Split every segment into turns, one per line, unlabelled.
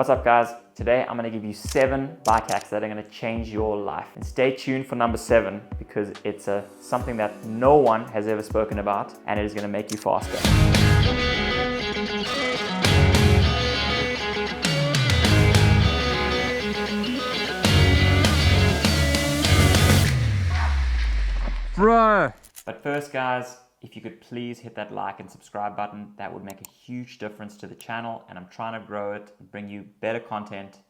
What's up guys? Today I'm going to give you 7 bike hacks that are going to change your life. And stay tuned for number 7 because it's something that no one has ever spoken about and it is going to make you faster.
Bro!
But first guys, if you could please hit that like and subscribe button, that would make a huge difference to the channel and I'm trying to grow it and bring you better content.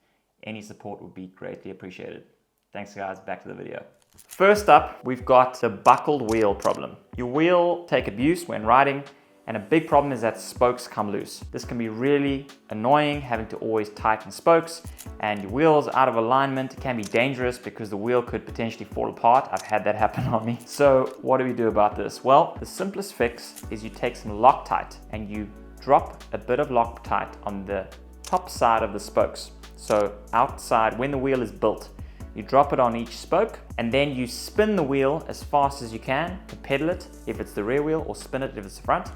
Any support would be greatly appreciated. Thanks guys, back to the video. First up, we've got the buckled wheel problem. Your wheel take abuse when riding and a big problem is that spokes come loose. This can be really annoying, having to always tighten spokes, and your wheel's out of alignment. It can be dangerous because the wheel could potentially fall apart. I've had that happen on me. So what do we do about this? Well, the simplest fix is you take some Loctite and you drop a bit of Loctite on the top side of the spokes. So outside, when the wheel is built, you drop it on each spoke and then you spin the wheel as fast as you can to pedal it if it's the rear wheel or spin it if it's the front.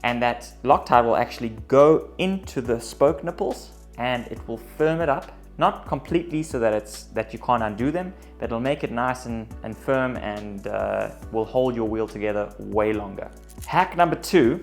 And that Loctite will actually go into the spoke nipples and it will firm it up. Not completely so that you can't undo them, but it'll make it nice and firm and will hold your wheel together way longer. Hack number 2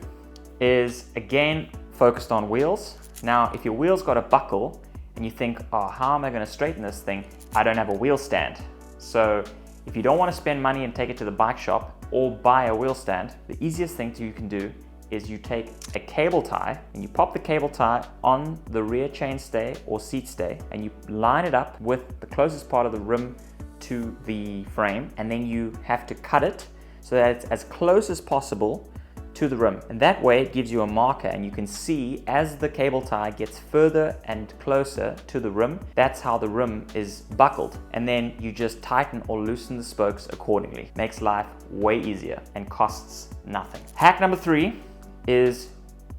is again focused on wheels. Now, if your wheel's got a buckle and you think, oh, how am I going to straighten this thing? I don't have a wheel stand. So if you don't want to spend money and take it to the bike shop or buy a wheel stand, the easiest thing you can do is you take a cable tie and you pop the cable tie on the rear chain stay or seat stay and you line it up with the closest part of the rim to the frame, and then you have to cut it so that it's as close as possible to the rim, and that way it gives you a marker and you can see as the cable tie gets further and closer to the rim, that's how the rim is buckled, and then you just tighten or loosen the spokes accordingly. Makes life way easier and costs nothing. Hack number 3 is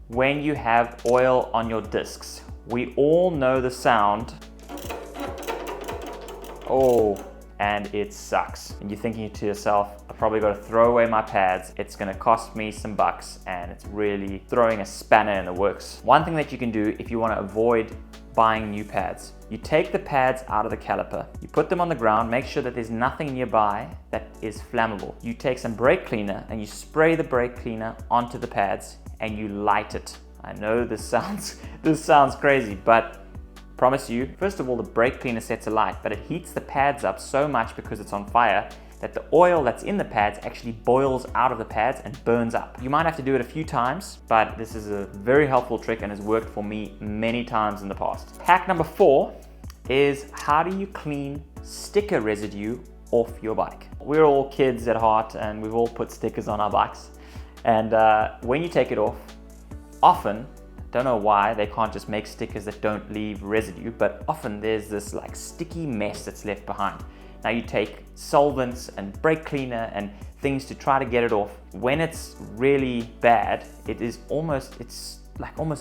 when you have oil on your discs. We all know the sound, oh, and it sucks. And you're thinking to yourself, I probably got to throw away my pads. It's gonna cost me some bucks and it's really throwing a spanner in the works. One thing that you can do if you want to avoid buying new pads, you take the pads out of the caliper, you put them on the ground, make sure that there's nothing nearby that is flammable. You take some brake cleaner and you spray the brake cleaner onto the pads and you light it. I know this sounds crazy, but promise you, first of all, the brake cleaner sets alight, but it heats the pads up so much because it's on fire that the oil that's in the pads actually boils out of the pads and burns up. You might have to do it a few times, but this is a very helpful trick and has worked for me many times in the past. Hack number 4 is how do you clean sticker residue off your bike? We're all kids at heart and we've all put stickers on our bikes. And when you take it off, often, don't know why they can't just make stickers that don't leave residue, but often there's this like sticky mess that's left behind. Now you take solvents and brake cleaner and things to try to get it off. When it's really bad, it's almost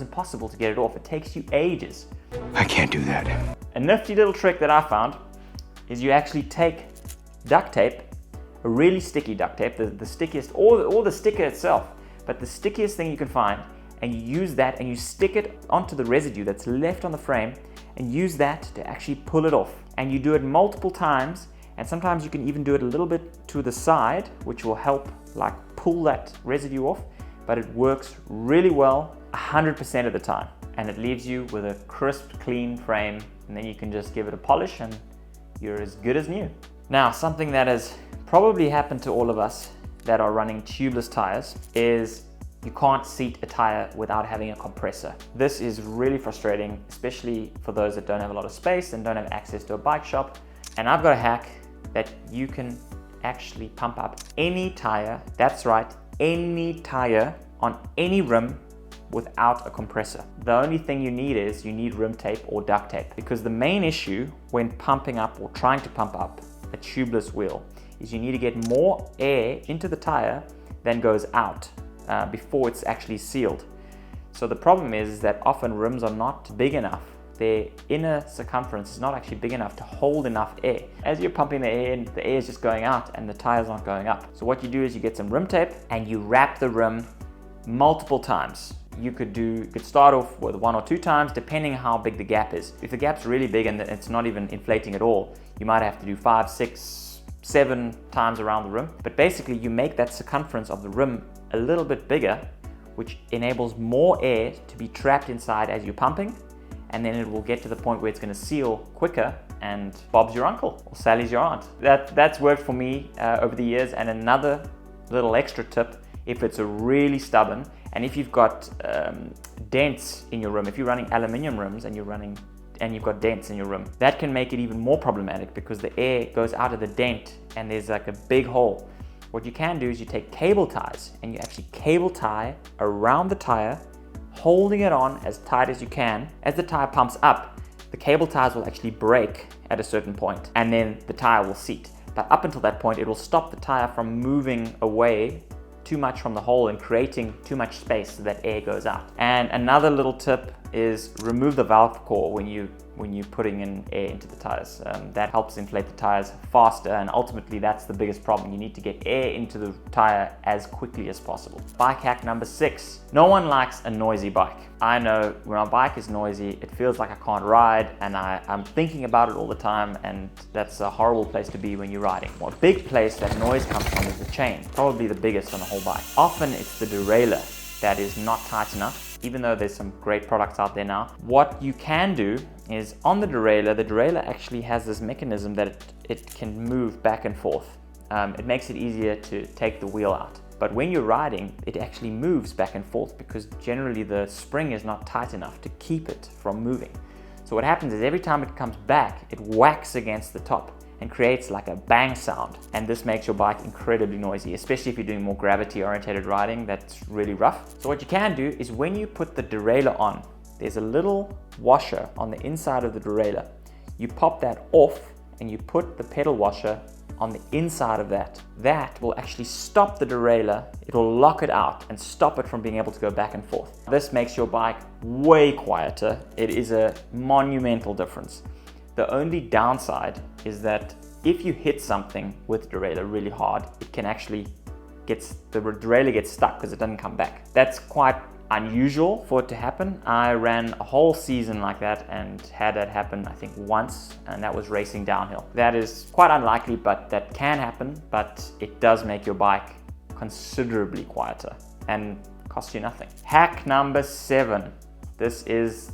impossible to get it off. It takes you ages.
I can't do that.
A nifty little trick that I found is you actually take duct tape, a really sticky duct tape, the stickiest, or the sticker itself, but the stickiest thing you can find, and you use that and you stick it onto the residue that's left on the frame and use that to actually pull it off. And you do it multiple times, and sometimes you can even do it a little bit to the side, which will help like pull that residue off, but it works really well 100% of the time. And it leaves you with a crisp, clean frame, and then you can just give it a polish and you're as good as new. Now, something that has probably happened to all of us that are running tubeless tires is you can't seat a tire without having a compressor. This is really frustrating, especially for those that don't have a lot of space and don't have access to a bike shop. And I've got a hack that you can actually pump up any tire, that's right, any tire on any rim without a compressor. The only thing you need rim tape or duct tape, because the main issue when pumping up or trying to pump up a tubeless wheel is you need to get more air into the tire than goes out before it's actually sealed. So the problem is that often rims are not big enough. Their inner circumference is not actually big enough to hold enough air. As you're pumping the air in, the air is just going out and the tire's not going up. So what you do is you get some rim tape and you wrap the rim multiple times. you could start off with 1 or 2 times, depending how big the gap is. If the gap's really big and it's not even inflating at all, you might have to do 5, 6, 7 times around the rim. But basically you make that circumference of the rim a little bit bigger, which enables more air to be trapped inside as you're pumping, and then it will get to the point where it's going to seal quicker, and Bob's your uncle or Sally's your aunt. That's worked for me over the years. And another little extra tip, if it's a really stubborn, and if you've got dents in your rim, if you're running aluminium rims and you've got dents in your rim, that can make it even more problematic because the air goes out of the dent and there's like a big hole. What you can do is you take cable ties and you actually cable tie around the tire, holding it on as tight as you can. As the tire pumps up, the cable ties will actually break at a certain point and then the tire will seat. But up until that point, it will stop the tire from moving away too much from the hole and creating too much space so that air goes out. And another little tip is remove the valve core when you're putting in air into the tires. That helps inflate the tires faster, and ultimately that's the biggest problem. You need to get air into the tire as quickly as possible. Bike hack number 6. No one likes a noisy bike. I know when my bike is noisy, it feels like I can't ride, and I'm thinking about it all the time, and that's a horrible place to be when you're riding. Well, a big place that noise comes from is the chain, probably the biggest on the whole bike. Often it's the derailleur that is not tight enough, even though there's some great products out there now. What you can do is on the derailleur actually has this mechanism that it can move back and forth. It makes it easier to take the wheel out. But when you're riding, it actually moves back and forth because generally the spring is not tight enough to keep it from moving. So what happens is every time it comes back, it whacks against the top and creates like a bang sound. And this makes your bike incredibly noisy, especially if you're doing more gravity oriented riding that's really rough. So what you can do is when you put the derailleur on, there's a little washer on the inside of the derailleur. You pop that off and you put the pedal washer on the inside of that. That will actually stop the derailleur. It will lock it out and stop it from being able to go back and forth. This makes your bike way quieter. It is a monumental difference. The only downside is that if you hit something with derailleur really hard, it can actually the derailleur gets stuck because it doesn't come back. That's quite unusual for it to happen. I ran a whole season like that and had that happen I think once, and that was racing downhill. That is quite unlikely, but that can happen, but it does make your bike considerably quieter and cost you nothing. Hack number 7. This is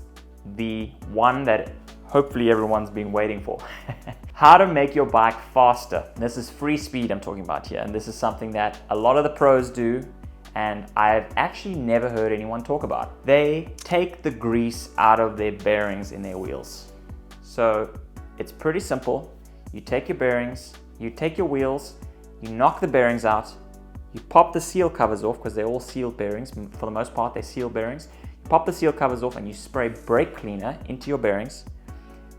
the one that hopefully everyone's been waiting for. How to make your bike faster. This is free speed I'm talking about here, and this is something that a lot of the pros do and I've actually never heard anyone talk about. They take the grease out of their bearings in their wheels. So it's pretty simple. You take your bearings, you take your wheels, you knock the bearings out, you pop the seal covers off because they're all sealed bearings. For the most part, they're sealed bearings. You pop the seal covers off and you spray brake cleaner into your bearings.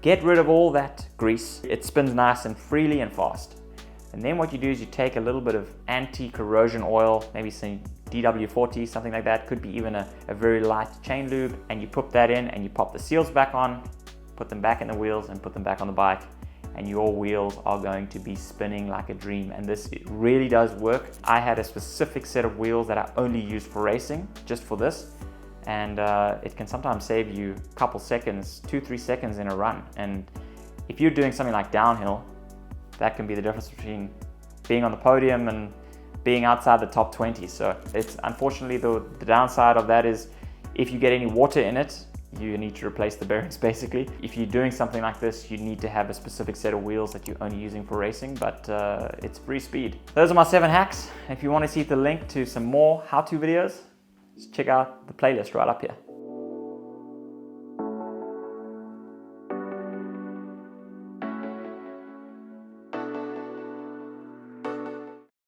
Get rid of all that grease. It spins nice and freely and fast. And then what you do is you take a little bit of anti-corrosion oil, maybe some DW40, something like that, could be even a very light chain lube, and you put that in and you pop the seals back on, put them back in the wheels and put them back on the bike, and your wheels are going to be spinning like a dream. And this really does work. I had a specific set of wheels that I only used for racing, just for this, and it can sometimes save you a couple seconds, 2-3 seconds in a run. And if you're doing something like downhill, that can be the difference between being on the podium and being outside the top 20. So it's unfortunately the downside of that is if you get any water in it, you need to replace the bearings basically. If you're doing something like this, you need to have a specific set of wheels that you're only using for racing, but it's free speed. Those are my 7 hacks. If you want to see the link to some more how-to videos, just check out the playlist right up here.